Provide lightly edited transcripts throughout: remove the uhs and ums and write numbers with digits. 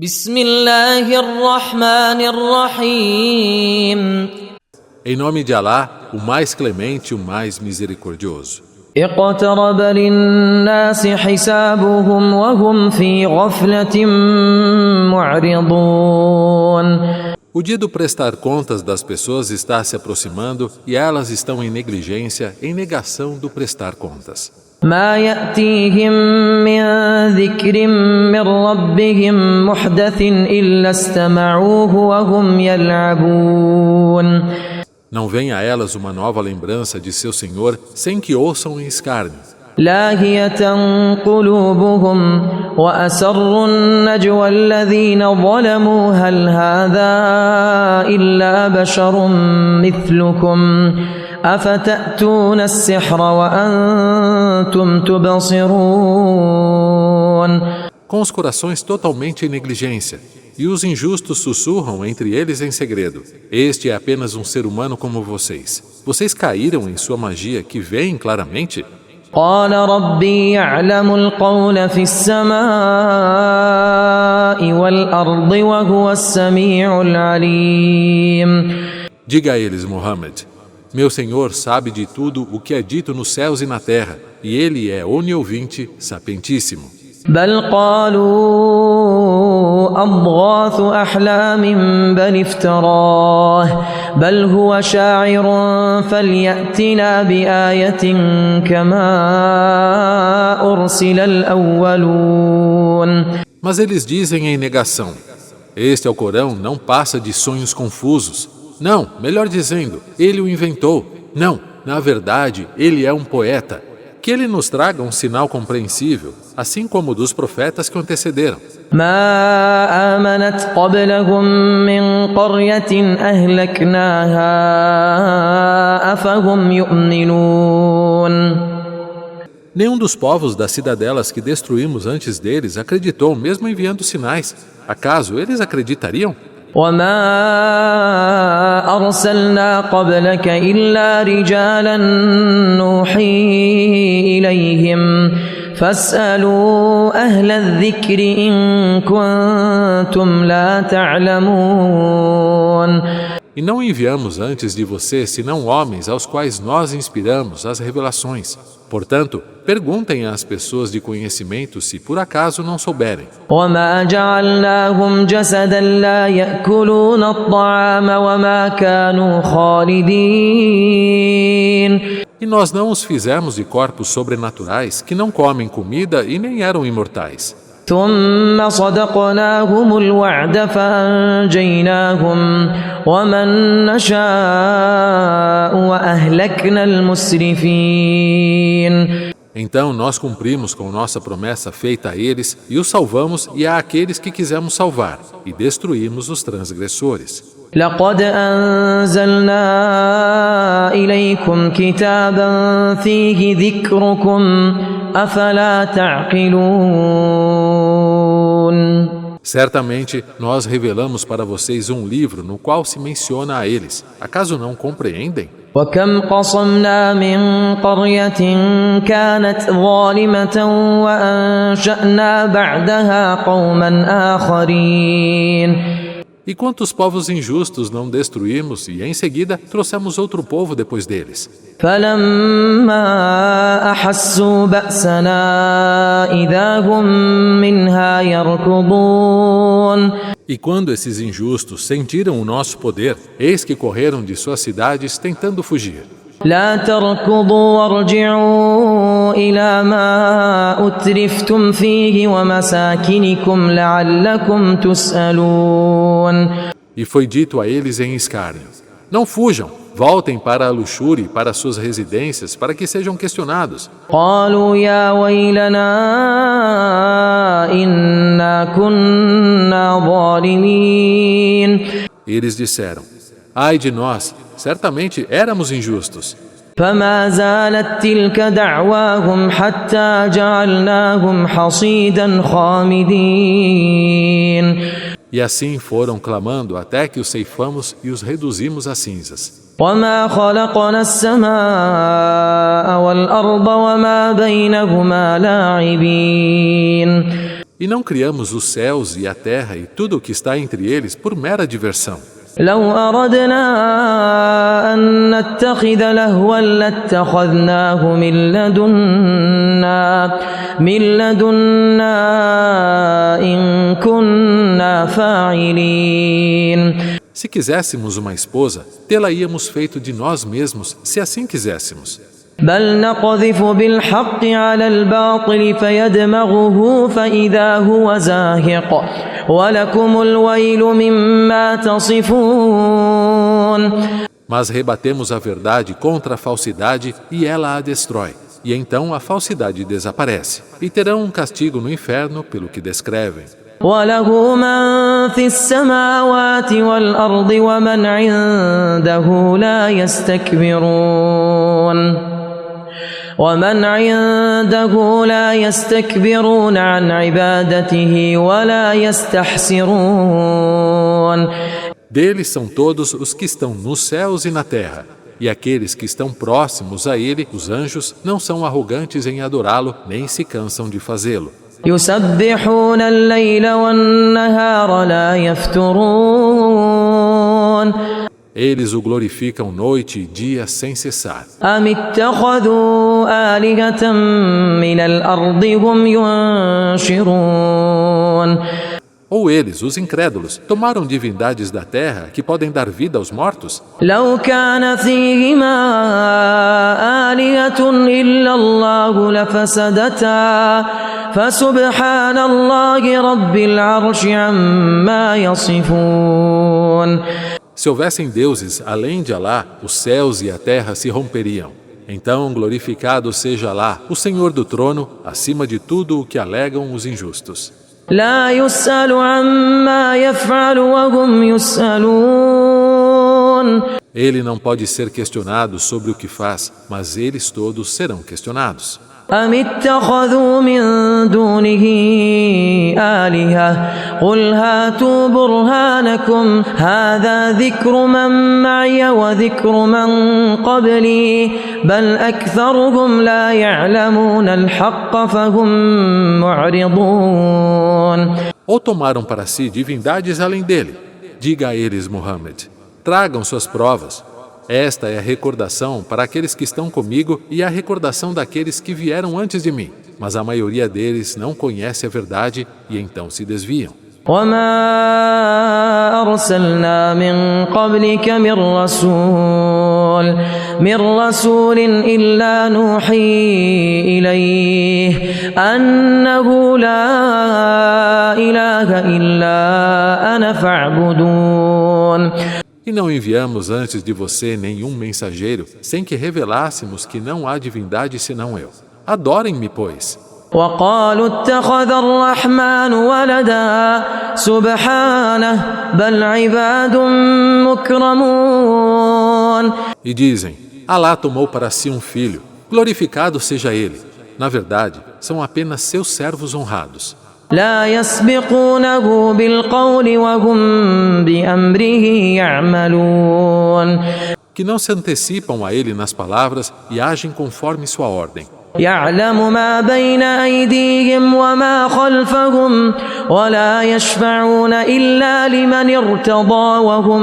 بسم الله الرحمن الرحيم. Em nome de Alá, o mais clemente, o mais misericordioso. اقترب للناس حسابهم وهم في غفلة معرضون. O dia do prestar contas das pessoas está se aproximando e elas estão em negligência, em negação do prestar contas. ما يأتيهم من ذكر من ربهم محدث إلا استمعوه وهم يلعبون. Não vem a elas uma nova lembrança de seu Senhor sem que ouçam em escárnio. لاهية قلوبهم وأسروا النجوى الذين ظلموا هل هذا إلا بشر مثلكم أفتأتون السحر وأنتم تبصرون. Com os corações totalmente em negligência, e os injustos sussurram entre eles em segredo. Este é apenas um ser humano como vocês. Vocês caíram em sua magia que veem claramente? قال ربي يعلم القول في السماء والأرض وهو السميع العليم. Diga a eles, Muhammad, meu Senhor sabe de tudo o que é dito nos céus e na terra, e Ele é oniovinte, sapientíssimo. بل قالوا أضغاث أحلام بل افتراه بل هو شاعر فليأتنا بآية كما أرسل الأولون. Mas eles dizem em negação, este Alcorão não passa de sonhos confusos. Não, melhor dizendo, ele o inventou. Não, na verdade, ele é um poeta. Que ele nos traga um sinal compreensível, assim como o dos profetas que o antecederam. ما آمنت قبلهم من قرية أهلكناها أفهم يؤمنون. Nenhum dos povos das cidadelas que destruímos antes deles acreditou, mesmo enviando sinais. Acaso eles acreditariam? وما أرسلنا قبلك إلا رجالا نوحي إليهم فاسألوا أهل الذكر إن كنتم لا تعلمون. E não enviamos antes de você senão homens aos quais nós inspiramos as revelações. Portanto, perguntem às pessoas de conhecimento se por acaso não souberem. وما جعلناهم جسدا لا يأكلون الطعام وما كانوا خالدين. E nós não os fizemos de corpos sobrenaturais que não comem comida e nem eram imortais. ثم صدقناهم الوعد فأنجيناهم ومن نشاء وأهلكنا المسرفين. Então nós cumprimos com nossa promessa feita a eles e os salvamos e a aqueles que quisemos salvar e destruímos os transgressores. لقد أنزلنا إليكم كتابا فيه ذكركم أفلا تعقلون. Certamente, nós revelamos para vocês um livro no qual se menciona a eles. Acaso não compreendem? وكم قصمنا من قرية كانت ظالمة وأنشأنا بعدها قوما آخرين. E quantos povos injustos não destruímos e, em seguida, trouxemos outro povo depois deles? فلما أحسوا بأسنا إذا هم منها يركضون. E quando esses injustos sentiram o nosso poder, eis que correram de suas cidades tentando fugir. لا تركضوا وارجعوا إلى ما أترفتم فيه ومساكنكم لعلكم تسألون. E foi dito a eles em escárnio: não fujam, voltem para a luxúria e para suas residências para que sejam questionados. قالوا يا ويلنا إنا كنا ظالمين. Eles disseram: ai de nós, certamente éramos injustos. فما زالت تلك دعواهم حتى جعلناهم حصيدا خامدين. E assim foram clamando até que os ceifamos e os reduzimos a cinzas. وما خلقنا السماء والأرض وما بينهما لاعبين. E não criamos os céus e a terra e tudo o que está entre eles por mera diversão. لو أردنا أن نتخذ لهوا لاتخذناه من لدنا إن كنا فاعلين. Se quiséssemos uma esposa, tê-la-íamos feito de nós mesmos, se assim quiséssemos. بل نقذف بالحق على الباطل فيدمغه فإذا هو زاهق ولكم الويل مما تصفون. Mas rebatemos a verdade contra a falsidade e ela a destrói. E então a falsidade desaparece. E terão um castigo no inferno pelo que descrevem. وله من في السماوات والأرض ومن عنده لا يستكبرون عن عبادته ولا يستحسرون. Deles são todos os que estão nos céus e na terra. E aqueles que estão próximos a ele, os anjos, não são arrogantes em adorá-lo, nem se cansam de fazê-lo. يسبحون الليل والنهار لا يفترون. Eles o glorificam noite e dia sem cessar. أم اتخذوا آلهة من الأرض هم ينشرون. Ou eles, os incrédulos, tomaram divindades da terra que podem dar vida aos mortos? لو كان فيهما آلهة إلا الله لفسدتا فسبحان الله رب العرش عما يصفون. Se houvessem deuses além de Alá, os céus e a terra se romperiam. Então glorificado seja Alá, o Senhor do trono, acima de tudo o que alegam os injustos. لا يسأل عما يفعل وهم يسألون. Ele não pode ser questionado sobre o que faz, mas eles todos serão questionados. أم اتخذوا من دونه آلهة قل هاتوا برهانكم هذا ذكر من معي وذكر من قبلي بل أكثرهم لا يعلمون الحق فهم معرضون. Ou tomaram para si divindades além dele. Diga a eles, Muhammad, tragam suas provas. Esta é a recordação para aqueles que estão comigo e a recordação daqueles que vieram antes de mim. Mas a maioria deles não conhece a verdade e então se desviam. وما أرسلنا من قبلك من رسول إلا نوحي إليه أنه لا إله إلا أنا فاعبدون. E não enviamos antes de você nenhum mensageiro, sem que revelássemos que não há divindade senão eu. Adorem-me, pois. وقالوا اتخذ الرحمن ولدا سبحانه بل عباد مكرمون. E dizem, Alá tomou para si um filho, glorificado seja ele. Na verdade, são apenas seus servos honrados. لا يسبقونه بالقول وهم بأمره يعملون. Que não se antecipam a ele nas palavras e agem conforme sua ordem. يعلم ما بين أيديهم وما خلفهم ولا يشفعون إلا لمن ارتضى وهم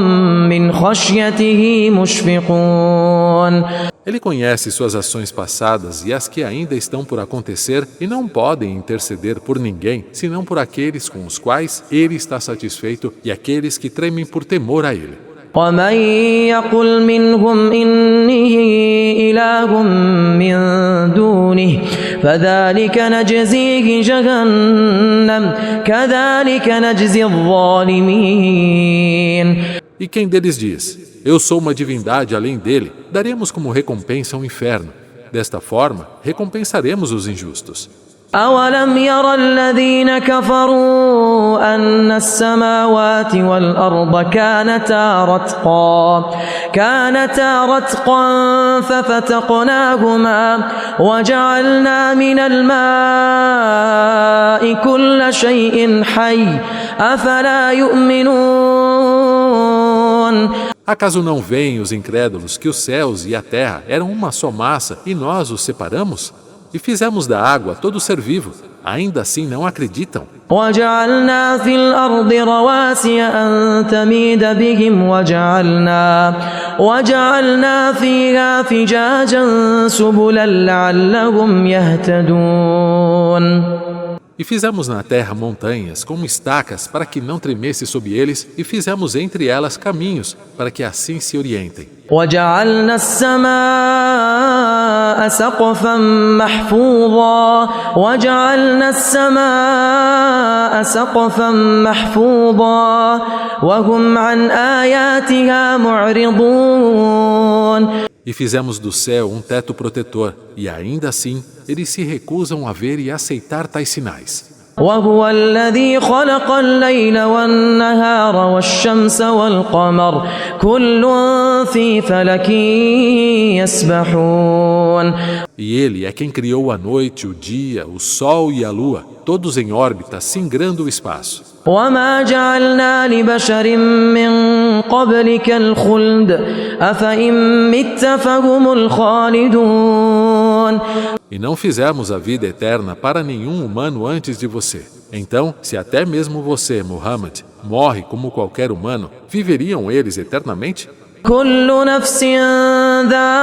من خشيته مشفقون. Ele conhece suas ações passadas e as que ainda estão por acontecer e não podem interceder por ninguém, senão por aqueles com os quais ele está satisfeito e aqueles que tremem por temor a ele. ومن يقل منهم إني إله من دونه فذلك نجزيه جهنم كذلك نجزي الظالمين. E quem deles diz, eu sou uma divindade além dele, daremos como recompensa um inferno. Desta forma, recompensaremos os injustos. أولم ير الذين كفروا أن السماوات والأرض كانتا رتقا ففتقناهما وجعلنا من الماء كل شيء حي أفلا يؤمنون. Acaso não veem os incrédulos que os céus e a terra eram uma só massa e nós os separamos? e fizemos da água todo ser vivo. Ainda assim não acreditam. وجعلنا في الأرض رواسي أن تميد بهم وجعلنا فيها فجاجا سبلا لعلهم يهتدون. E fizemos na terra montanhas como estacas para que não tremesse sob eles, e fizemos entre elas caminhos para que assim se orientem. وجعلنا السماء سقفا محفوظا وهم عن آياتها معرضون. E fizemos do céu um teto protetor, e ainda assim eles se recusam a ver e aceitar tais sinais. وهو الذي خلق الليل والنهار والشمس والقمر كل في فلك يسبحون. E ele é quem criou a noite, o dia, o sol e a lua, todos em órbita, singrando o espaço. وما جعلنا لبشر من قبلك الخلد أفإن مت فهم الخالدون. E não fizemos a vida eterna para nenhum humano antes de você. Então, se até mesmo você, Muhammad, morre como qualquer humano, viveriam eles eternamente? كل نفس ذائقة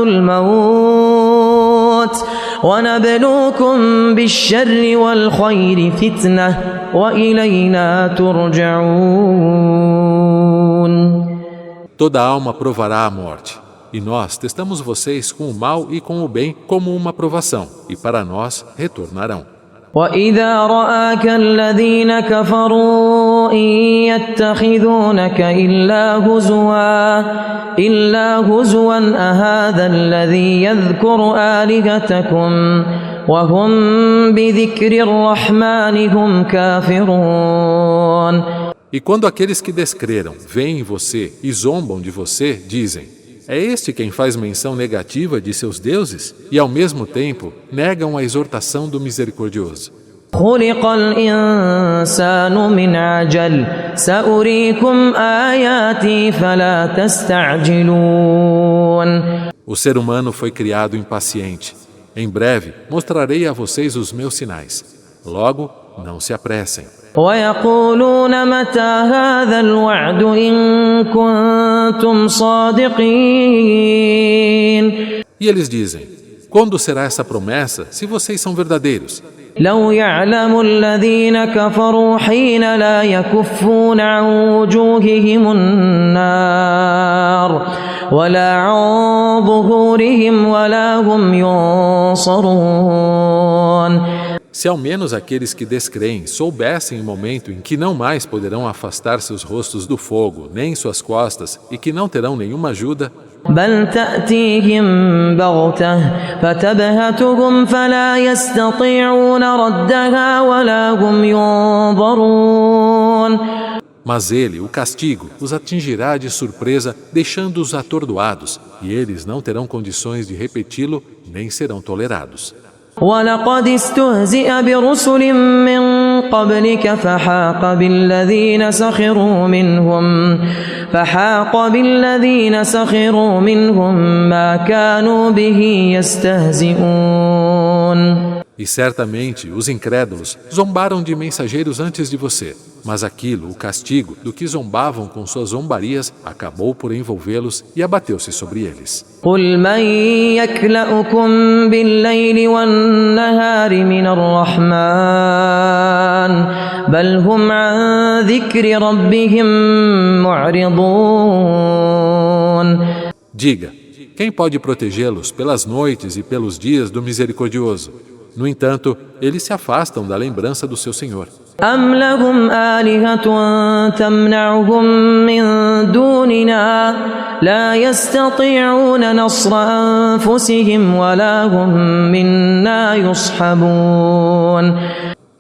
الموت ونبلوكم بالشر والخير فتنة وإلينا ترجعون. Toda alma provará a morte. E nós testamos vocês com o mal e com o bem como uma provação, e para nós retornarão. وإذا رآك الذين كفروا إن يتخذونك إلا هزوا أهذا الذي يذكر آلهتكم وهم بذكر الرحمن هم كافرون. E quando aqueles que descreram veem você e zombam de você, dizem: é este quem faz menção negativa de seus deuses? E ao mesmo tempo negam a exortação do misericordioso. خلق الإنسان من عجل سأريكم آياتي فلا تستعجلون. O ser humano foi criado impaciente. Em breve mostrarei a vocês os meus sinais. Logo, não se apressem. ويقولون متى هذا الوعد إن كنتم صادقين. E eles dizem: quando será essa promessa, se vocês são verdadeiros? لو يعلم الذين كفروا حين لا يكفون عن وجوههم النار ولا عن ظهورهم ولا هم ينصرون. Se ao menos aqueles que descreem soubessem o momento em que não mais poderão afastar seus rostos do fogo, nem suas costas, e que não terão nenhuma ajuda, بل تأتيهم بغتة فتبهتهم فلا يستطيعون ردها ولا هم ينظرون. mas ele, o castigo, os atingirá de surpresa, deixando-os atordoados, e eles não terão condições de repeti-lo, nem serão tolerados. ولقد استهزئ برسل من قبلك فحاق بالذين سخروا منهم ما كانوا به يستهزئون. E certamente os incrédulos zombaram de mensageiros antes de você, mas aquilo, o castigo, do que zombavam com suas zombarias, acabou por envolvê-los e abateu-se sobre eles. قل من يكلؤكم بالليل والنهار من الرحمن بل هم عن ذكر ربهم معرضون. Diga, quem pode protegê-los pelas noites e pelos dias do Misericordioso? No entanto, eles se afastam da lembrança do seu Senhor. أم لهم آلهة تمنعهم من دوننا لا يستطيعون نصر أنفسهم ولا هم منا يصحبون.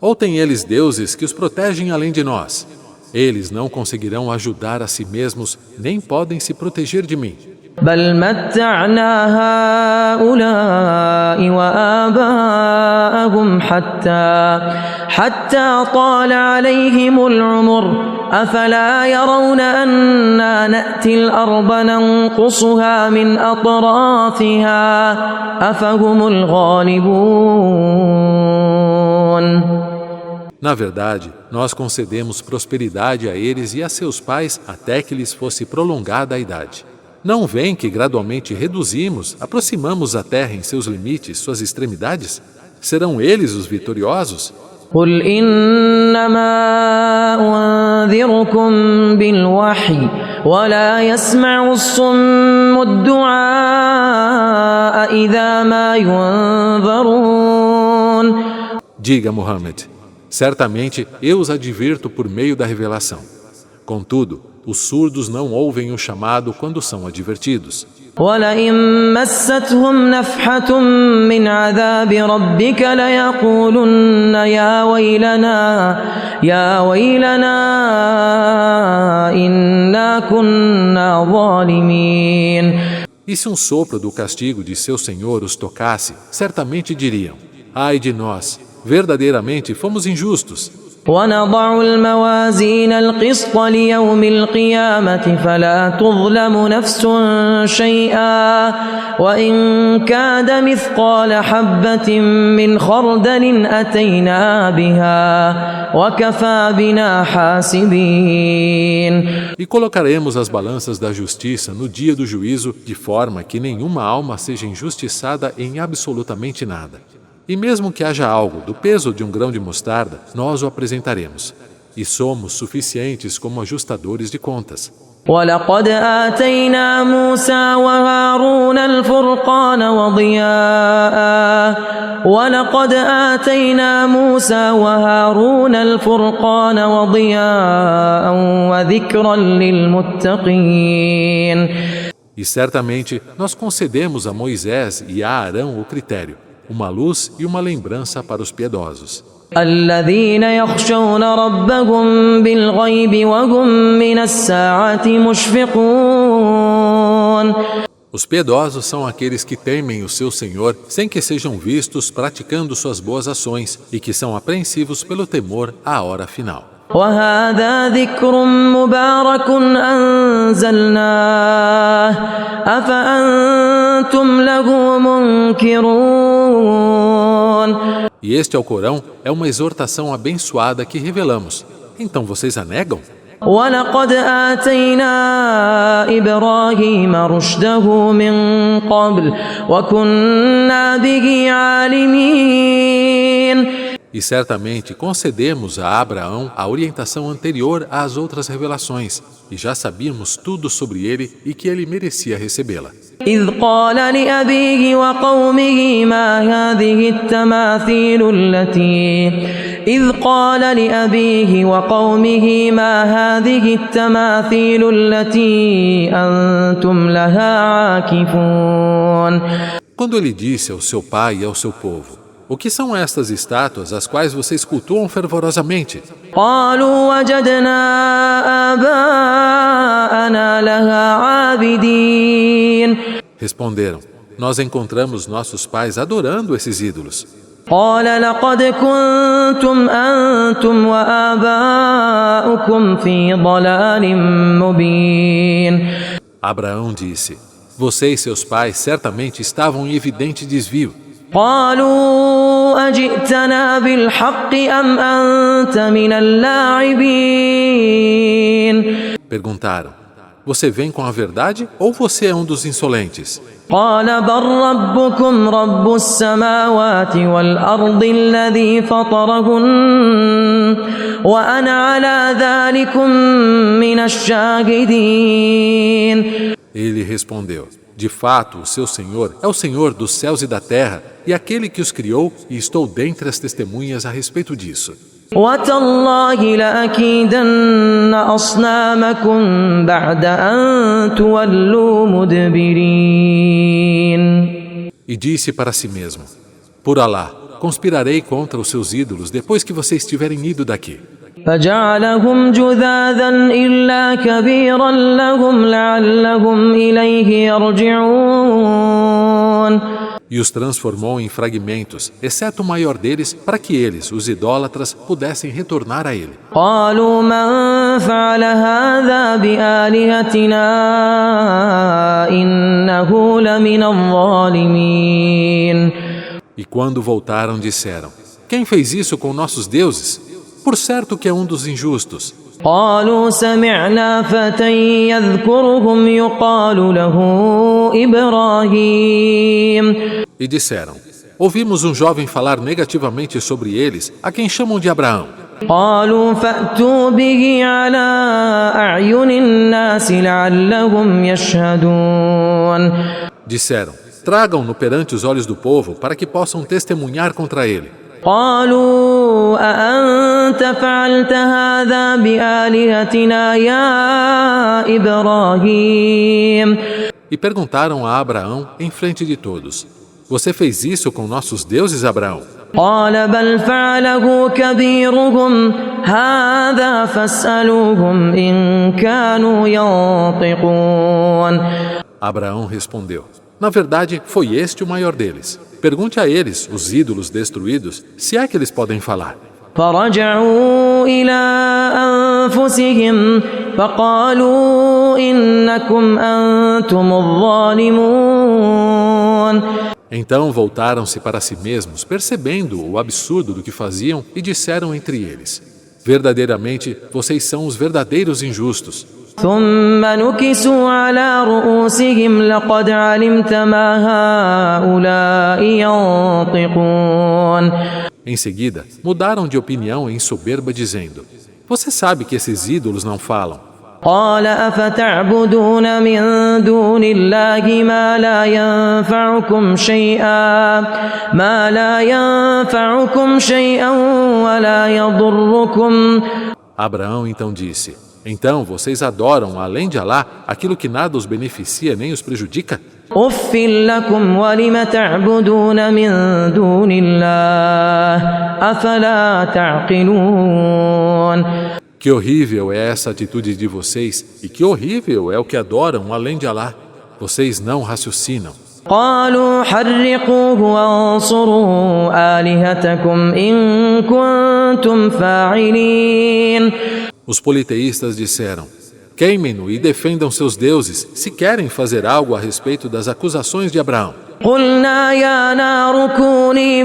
Ou têm eles deuses que os protegem além de nós? Eles não conseguirão ajudar a si mesmos, nem podem se proteger de mim. بل متعنا هؤلاء وآباءهم حتى طال عليهم العمر أفلا يرون أنا نأتي الأرض ننقصها من أطرافها أفهم الغالبون. Na verdade, nós concedemos prosperidade a eles e a seus pais até que lhes fosse prolongada a idade. Não veem que gradualmente reduzimos, aproximamos a terra em seus limites, suas extremidades? Serão eles os vitoriosos? قل إنما أنذركم بالوحي ولا يسمع الصم الدعاء إذا ما ينذرون. Diga, Muhammad, certamente eu os advirto por meio da revelação. Contudo, os surdos não ouvem o chamado quando são advertidos. ولئن مستهم نفحة من عذاب ربك ليقولن يا ويلنا إنا كنا ظالمين. E se um sopro do castigo de seu Senhor os tocasse, certamente diriam: ai de nós, verdadeiramente fomos injustos. ونضع الموازين القسط ليوم القيامة فلا تظلم نفس شيئا وإن كاد مثقال حبة من خردل أتينا بها وكفى بنا حاسبين. E colocaremos as balanças da justiça no dia do juízo, de forma que nenhuma alma seja injustiçada em absolutamente nada. E mesmo que haja algo do peso de um grão de mostarda, nós o apresentaremos. E somos suficientes como ajustadores de contas. ولقد آتينا موسى وهارون الفرقان وضياء وذكرا للمتقين. E certamente nós concedemos a Moisés e a Arão o critério, uma luz e uma lembrança para os piedosos. الذين يخشون ربهم بالغيب وهم من الساعة مشفقون. Os piedosos são aqueles que temem o seu Senhor sem que sejam vistos praticando suas boas ações e que são apreensivos pelo temor à hora final. وهذا ذكر مبارك أنزلناه أفأنتم له منكرون. E este Alcorão é uma exortação abençoada que revelamos. Então vocês a negam? ولقد آتينا إبراهيم رشده من قبل وكنا به عالمين. E certamente concedemos a Abraão a orientação anterior às outras revelações, e já sabíamos tudo sobre ele e que ele merecia recebê-la. إذ قال لأبيه وقومه ما هذه التماثيل التي أنتم لها عاكفون. Quando ele disse ao seu pai e ao seu povo: o que são estas estátuas às quais vocês cultuam fervorosamente? قالوا وجدنا آباءنا لها عابدين. Responderam: nós encontramos nossos pais adorando esses ídolos. قال لقد كنتم أنتم وآباؤكم في ضلال مبين. Abraão disse: você e seus pais certamente estavam em evidente desvio. قالوا أجئتنا بالحق أم أنت من اللاعبين. Perguntaram: você vem com a verdade ou você é um dos insolentes? قال بل ربكم رب السماوات والأرض الذي فطرهن وأنا على ذلكم من الشاهدين. Ele respondeu: de fato, o seu Senhor é o Senhor dos céus e da terra e aquele que os criou, e estou dentre as testemunhas a respeito disso. وتالله لأكيدن أصنامكم بعد أن تولوا مدبرين. E disse para si mesmo: por Alá, conspirarei contra os seus ídolos depois que vocês tiverem ido daqui. فجعلهم جذاذا إلا كبيرا لهم لعلهم إليه يرجعون. e os transformou em fragmentos, exceto o maior deles, para que eles, os idólatras, pudessem retornar a ele. قالوا من فعل هذا بآلهتنا إنه لمن الظالمين. E quando voltaram, disseram: quem fez isso com nossos deuses? Por certo que é um dos injustos. قالوا سمعنا فتى يذكرهم يقال له إبراهيم. E disseram: ouvimos um jovem falar negativamente sobre eles, a quem chamam de Abraão. قالوا فأتوا به على أعين الناس لعلهم يشهدون. Disseram: tragam-no perante os olhos do povo, para que possam testemunhar contra ele. قالوا أأنت فعلت هذا بآلهتنا يا إبراهيم. E perguntaram a Abraão em frente de todos: você fez isso com nossos deuses, Abraão? قال بل فعله كبيرهم هذا فاسألوهم إن كانوا ينطقون. Abraão respondeu: na verdade, foi este o maior deles. Pergunte a eles, os ídolos destruídos, se é que eles podem falar. فرجعوا إلى أنفسهم فقالوا إنكم أنتم الظالمون. Então voltaram-se para si mesmos, percebendo o absurdo do que faziam, e disseram entre eles: verdadeiramente, vocês são os verdadeiros injustos. ثم نكسوا على رؤوسهم لقد علمت ما هؤلاء ينطقون. Em seguida, mudaram de opinião em soberba, dizendo: você sabe que esses ídolos não falam. قال أفتعبدون من دون الله ما لا ينفعكم شيئا ولا يضركم. Abraão então disse: então vocês adoram, além de Alá, aquilo que nada os beneficia nem os prejudica? أف لكم ولم تعبدون من دون الله أفلا تعقلون. Que horrível é essa atitude de vocês, e que horrível é o que adoram além de Alá. Vocês não raciocinam. قالوا حرقوه وانصروا آلهتكم إن كنتم فاعلين. Os politeístas disseram: queimem-no e defendam seus deuses, se querem fazer algo a respeito das acusações de Abraão. قلنا يا نار كوني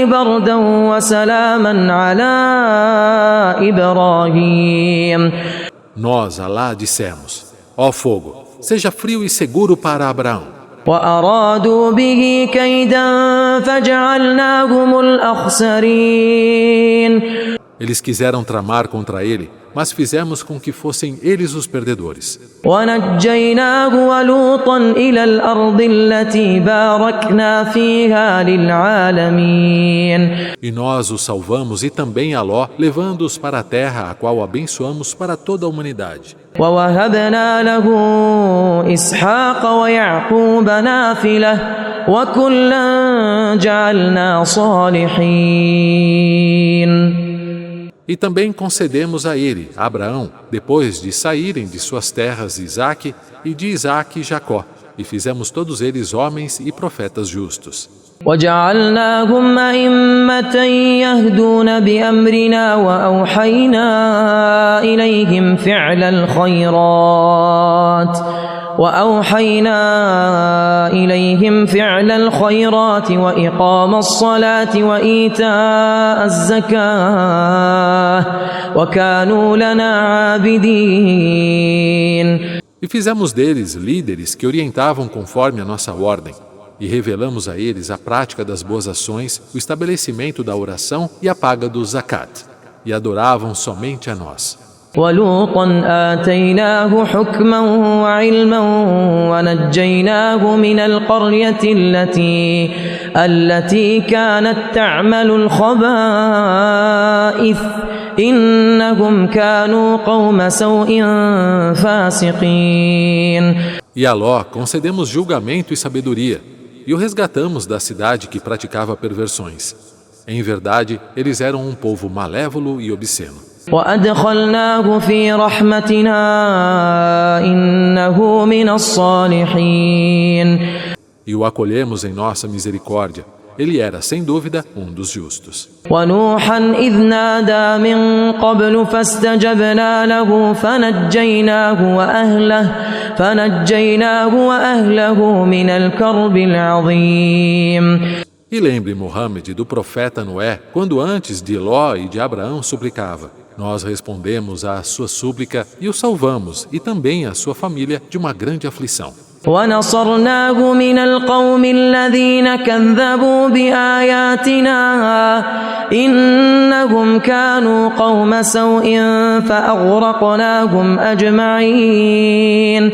بردا وسلاما على إبراهيم. Nós, Alá, dissemos: ó fogo, seja frio e seguro para Abraão. وأرادوا به كيدا فجعلناهم الأخسرين. Eles quiseram tramar contra ele, mas fizemos com que fossem eles os perdedores. ونجيناه ولوطا إلى الأرض التي باركنا فيها للعالمين. E nós os salvamos e também a Ló, levando-os para a terra, a qual abençoamos para toda a humanidade. ووهبنا له إسحاق ويعقوب نافلة وكلا جعلنا صالحين. E também concedemos a ele, a Abraão, depois de saírem de suas terras Isaque, e de Isaque Jacó, e fizemos todos eles homens e profetas justos. وجعلناهم أئمة يهدون بأمرنا وأوحينا إليهم فعل الخيرات وإقام الصلاة وإيتاء الزكاة وكانوا لنا عابدين. E fizemos deles líderes que orientavam conforme a nossa ordem, e revelamos a eles a prática das boas ações, o estabelecimento da oração e a paga do zakat, e adoravam somente a nós. ولوطا آتيناه حكما وعلما ونجيناه من القرية التي كانت تعمل الخبائث إنهم كانوا قوم سوء فاسقين. E a Ló concedemos julgamento e sabedoria, e o resgatamos da cidade que praticava perversões. Em verdade, eles eram um povo malévolo e obsceno. وأدخلناه في رحمتنا إنه من الصالحين. E o acolhemos em nossa misericórdia. Ele era, sem dúvida, dos justos. ونوحا إذ نادى من قبل فاستجبنا له فنجيناه وأهله من الكرب العظيم. E lembre, Muhammad, do profeta Noé, quando antes de Ló e de Abraão suplicava. Nós respondemos à sua súplica e o salvamos, e também a sua família de uma grande aflição. ونصرناه من القوم الذين كذبوا بآياتنا إنهم كانوا قوم سوء فأغرقناهم أجمعين.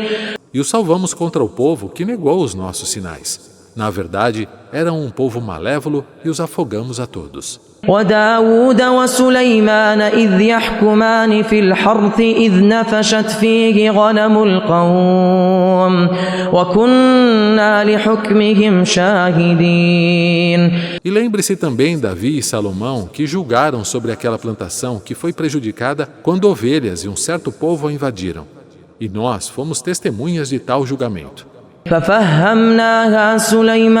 E o salvamos contra o povo que negou os nossos sinais. Na verdade, eram um povo malévolo e os afogamos a todos. وداود وسليمان إذ يحكمان في الحرث إذ نفشت فيه غنم القوم وكنا لحكمهم شاهدين. E lembre-se também Davi e Salomão que julgaram sobre aquela plantação que foi prejudicada quando ovelhas e um certo povo a invadiram. E nós fomos testemunhas de tal julgamento. ففهمناها سليمان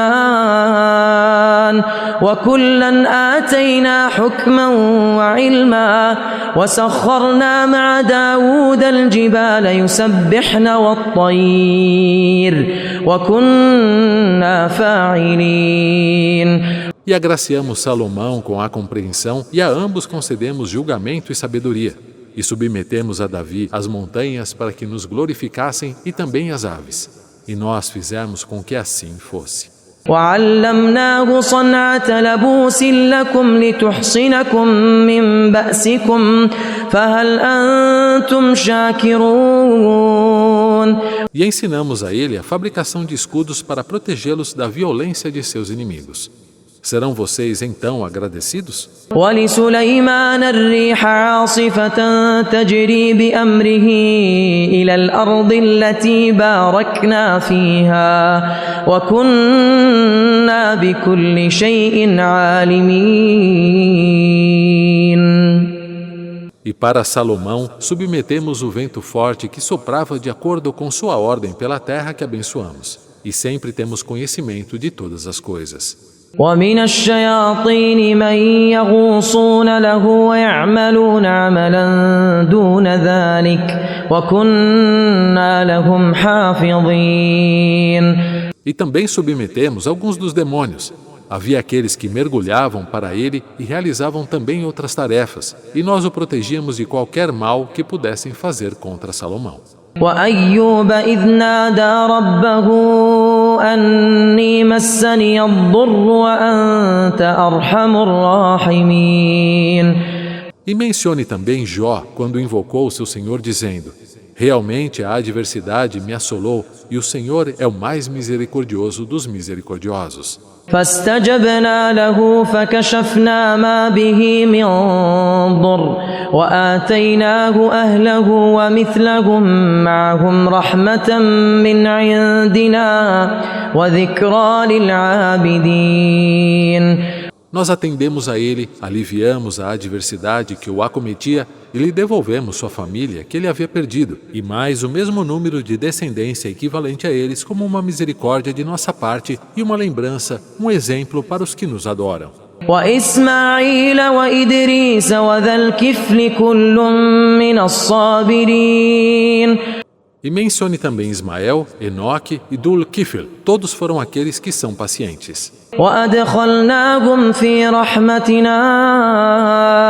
وكلا آتينا حكما وعلما وسخرنا مع داود الجبال يسبحن والطير وكنا فاعلين. E agraciamos Salomão com a compreensão e a ambos concedemos julgamento e sabedoria. E submetemos a Davi as montanhas para que nos glorificassem e também as aves. E nós fizemos com que assim fosse. وعلمناه صنعة لبوس لكم لتحصنكم من بأسكم فهل أنتم شاكرون. E ensinamos a ele a fabricação de escudos para protegê-los da violência de seus inimigos. Serão vocês então agradecidos? ولسليمان الريح عاصفة تجري بأمره إلى الأرض التي باركنا فيها وكنا بكل شيء عالمين. E para Salomão submetemos o vento forte que soprava de acordo com sua ordem pela terra que abençoamos. E sempre temos conhecimento de todas as coisas. ومن الشياطين من يغوصون له ويعملون عملا دون ذلك وكنا لهم حافظين. E também submetemos alguns dos demônios. Havia aqueles que mergulhavam para ele e realizavam também outras tarefas, e nós o protegíamos de qualquer mal que pudessem fazer contra Salomão. وأيوب إذ نادى ربه أني مسني الضر وأنت أرحم الراحمين. E mencione também Jó, quando invocou seu Senhor dizendo: realmente a adversidade me assolou e o Senhor é o mais misericordioso dos misericordiosos. فاستجبنا له فكشفنا ما به من ضر وآتيناه أهله ومثلهم معهم رحمة من عندنا وذكرى للعابدين. Nós atendemos a ele, aliviamos a adversidade que o acometia e lhe devolvemos sua família que ele havia perdido, e mais o mesmo número de descendência equivalente a eles como uma misericórdia de nossa parte e uma lembrança, um exemplo para os que nos adoram. وإسماعيل وإدريس وذا الكفل كل من الصابرين. E mencione também Ismael, Enoque e Dul-Kifl. Todos foram aqueles que são pacientes. وأدخلناهم في رحمتنا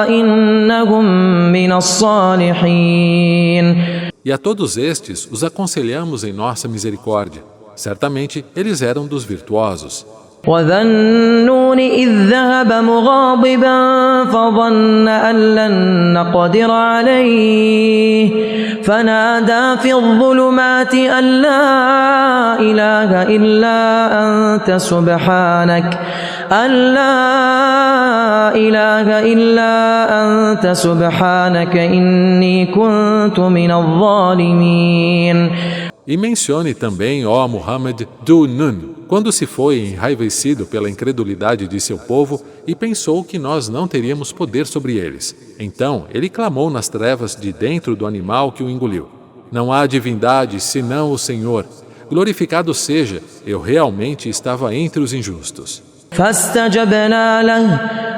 إنهم من الصالحين. E a todos estes os aconselhamos em nossa misericórdia. Certamente eles eram dos virtuosos. وذا النون إذ ذهب مغاضبا فظن أن لن نقدر عليه فنادى في الظلمات أن لا إله إلا أنت سبحانك إني كنت من الظالمين. E mencione também, ó Muhammad, Dhu-Nun, quando se foi enraivecido pela incredulidade de seu povo e pensou que nós não teríamos poder sobre eles. Então ele clamou nas trevas de dentro do animal que o engoliu: não há divindade senão o Senhor. Glorificado seja, eu realmente estava entre os injustos.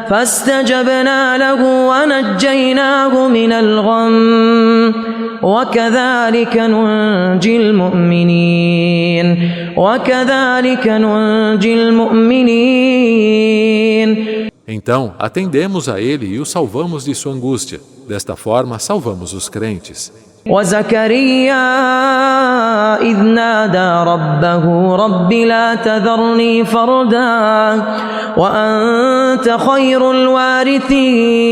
فاستجبنا له ونجيناه من الغم وكذلك ننجي المؤمنين. Então atendemos a ele e o salvamos de sua angústia. Desta forma salvamos os crentes. وزكريا إذ نادى ربه رب لا تذرني فردا وأنت خير الوارثين.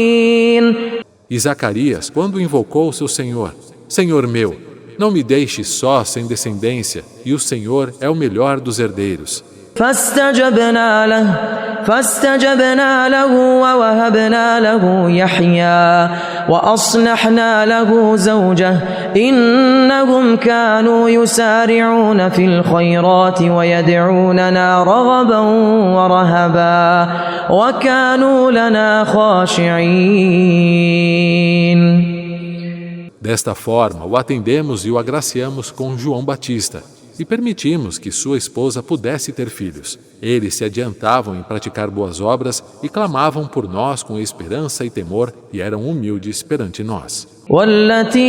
E Zacarias, quando invocou seu Senhor: Senhor meu, não me deixe só sem descendência, e o Senhor é o melhor dos herdeiros. فاستجبنا له ووهبنا له يحيى وأصلحنا له زوجه إنهم كانوا يسارعون في الخيرات ويدعوننا رغبا ورهبا وكانوا لنا خاشعين. Desta forma, o atendemos e o agraciamos com João Batista, e permitimos que sua esposa pudesse ter filhos. Eles se adiantavam em praticar boas obras e clamavam por nós com esperança e temor, e eram humildes perante nós. والتي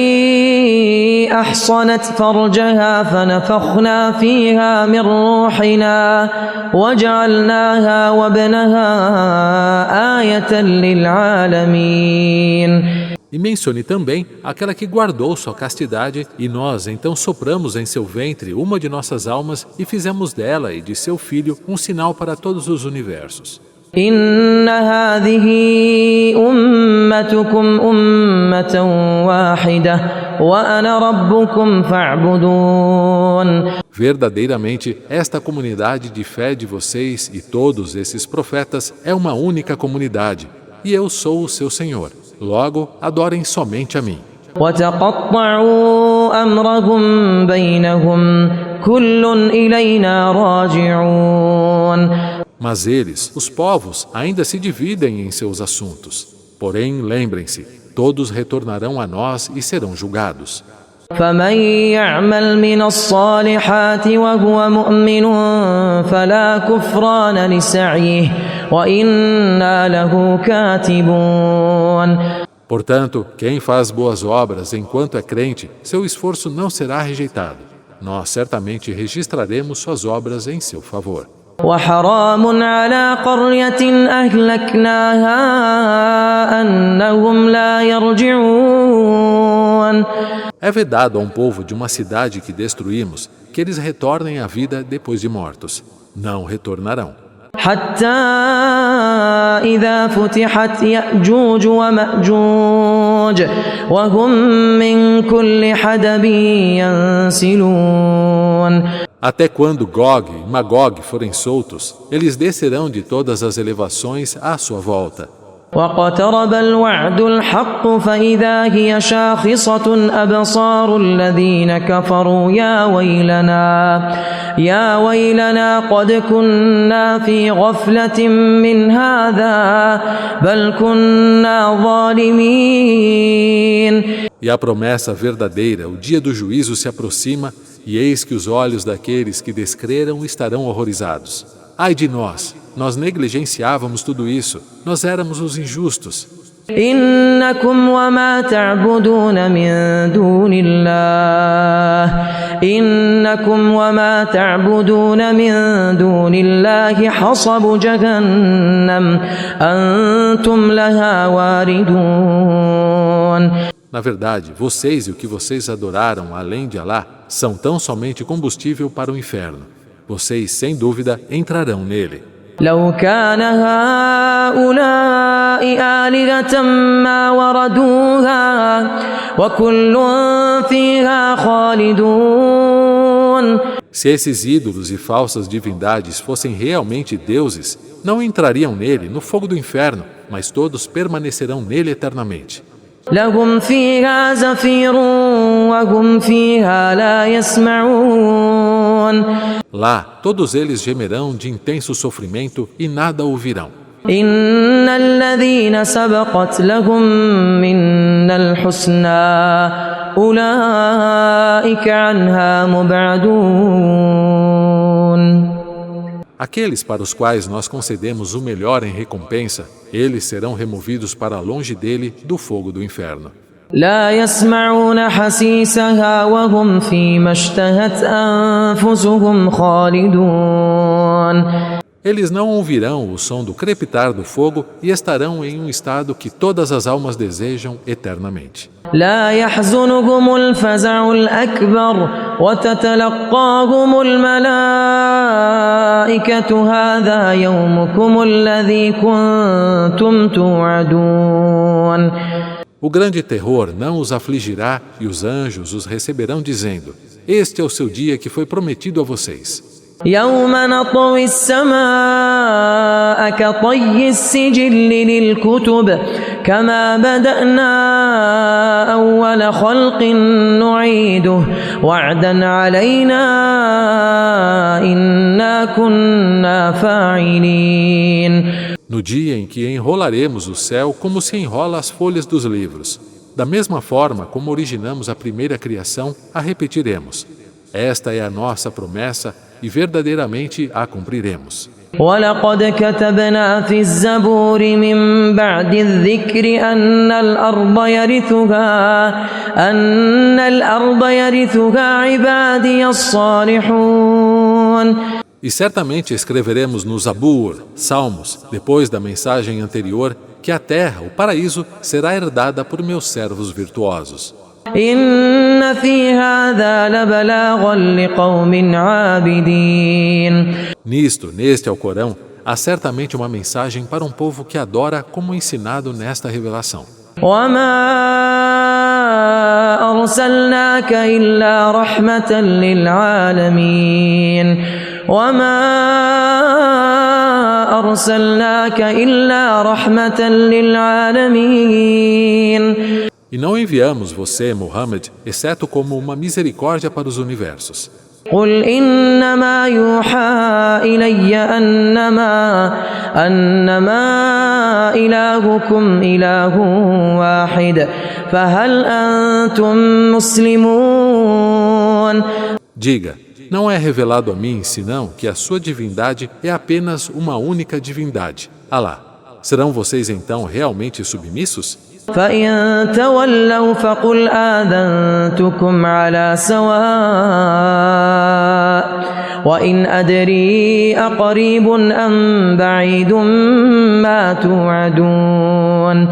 أحصنت فرجها فنفخنا فيها من روحنا وجعلناها وابنها آية للعالمين. E mencione também aquela que guardou sua castidade, e nós então sopramos em seu ventre uma de nossas almas e fizemos dela e de seu filho um sinal para todos os universos. إن هذه أمتكم أمة واحدة وأنا ربكم فاعبدون. Verdadeiramente, esta comunidade de fé de vocês e todos esses profetas é uma única comunidade, e eu sou o seu Senhor. Logo, adorem somente a mim. وتقطعوا أمرهم بينهم كل إلينا راجعون. Mas eles, os povos, ainda se dividem em seus assuntos. Porém, lembrem-se, todos retornarão a nós e serão julgados. فمن يعمل من الصالحات وهو مؤمن فلا كفران لسعيه وإنا له كاتبون. Portanto, quem faz boas obras enquanto é crente, seu esforço não será rejeitado. Nós certamente registraremos suas obras em seu favor. وحرام على قرية أهلكناها أنهم لا يرجعون. É vedado a um povo de uma cidade que destruímos que eles retornem à vida depois de mortos. Não retornarão. حتى إذا فتحت يأجوج ومأجوج وهم من كل حدب ينسلون. Até quando Gog e Magog forem soltos, eles descerão de todas as elevações à sua volta. واقترب الوعد الحق فإذا هي شاخصة أبصار الذين كفروا يا ويلنا قد كنا في غفلة من هذا بل كنا ظالمين. E a promessa verdadeira, o dia do juízo se aproxima, e eis que os olhos daqueles que descreram estarão horrorizados. Ai de nós! Nós negligenciávamos tudo isso. Nós éramos os injustos. إنكم وما تعبدون من دون الله حصب جهنم أنتم لها واردون. Na verdade, vocês e o que vocês adoraram além de Alá são tão somente combustível para o inferno. Vocês, sem dúvida, entrarão nele. لو كان هؤلاء آلهة ما وردوها وكل فيها خالدون. Se esses ídolos e falsas divindades fossem realmente deuses, não entrariam nele, no fogo do inferno, mas todos permanecerão nele eternamente. لهم فيها زفير وهم فيها لا يسمعون Lá, todos eles gemerão de intenso sofrimento e nada ouvirão. إن الذين سبقت لهم منا الحسنى أولئك عنها مبعدون Aqueles para os quais nós concedemos o melhor em recompensa, eles serão removidos para longe dele do fogo do inferno. لا يسمعون حسيسها وهم فيما اشتهت أنفسهم خالدون Eles não ouvirão o som do crepitar do fogo e estarão em um estado que todas as almas desejam eternamente. لا يحزنهم الفزع الأكبر وتتلقاهم الملائكة هذا يومكم الذي كنتم توعدون O grande terror não os afligirá e os anjos os receberão dizendo: Este é o seu dia que foi prometido a vocês. يوم نطوي السماء كطي السجل للكتب كما بدأنا أول خلق نعيده وعدا علينا إنا كنا فاعلين No dia em que enrolaremos o céu como se enrola as folhas dos livros. Da mesma forma como originamos a primeira criação, a repetiremos. Esta é a nossa promessa e verdadeiramente a cumpriremos. ولقد كتبنا في الزبور من بعد الذكر أن الأرض يرثها عبادي الصالحون E certamente escreveremos no Zabur, Salmos, depois da mensagem anterior, que a terra, o paraíso, será herdada por meus servos virtuosos. إن في هذا لبلاغا لقوم عابدين Neste Alcorão, há certamente uma mensagem para um povo que adora como ensinado nesta revelação. وما أرسلناك إلا رحمة للعالمين وما أرسلناك إلا رحمة للعالمين E não enviamos você, Muhammad, exceto como uma misericórdia para os universos. قل إنما يوحى إلي أنما إلهكم إله واحد فهل أنتم مسلمون Diga, não é revelado a mim, senão que a sua divindade é apenas uma única divindade, Alá. Serão vocês então realmente submissos? فإن تولوا فقل آذنتكم على سواء وإن أدري أقريب أم بعيد ما توعدون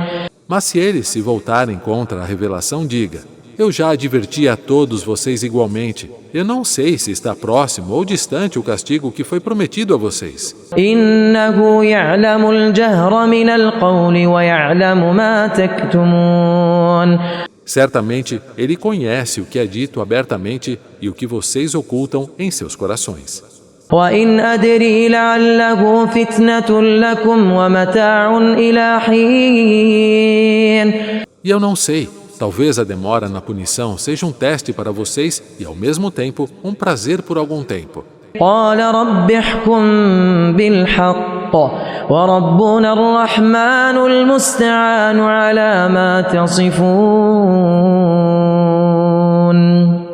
Mas se eles se voltarem contra a revelação, diga: Eu já adverti a todos vocês igualmente. Eu não sei se está próximo ou distante o castigo que foi prometido a vocês. إنه يعلم الجهر من القول ويعلم ما تكتمون Certamente, ele conhece o que é dito abertamente e o que vocês ocultam em seus corações. وإن أدري لعله فتنة لكم ومتاع إلى حين E eu não sei, talvez a demora na punição seja um teste para vocês e, ao mesmo tempo, um prazer por algum tempo. قال رب احكم بالحق وربنا الرحمن المستعان على ما تصفون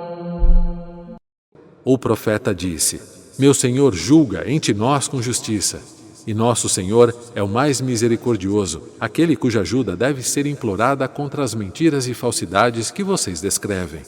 O profeta disse: Meu Senhor julga entre nós com justiça. E nosso Senhor é o mais misericordioso, aquele cuja ajuda deve ser implorada contra as mentiras e falsidades que vocês descrevem.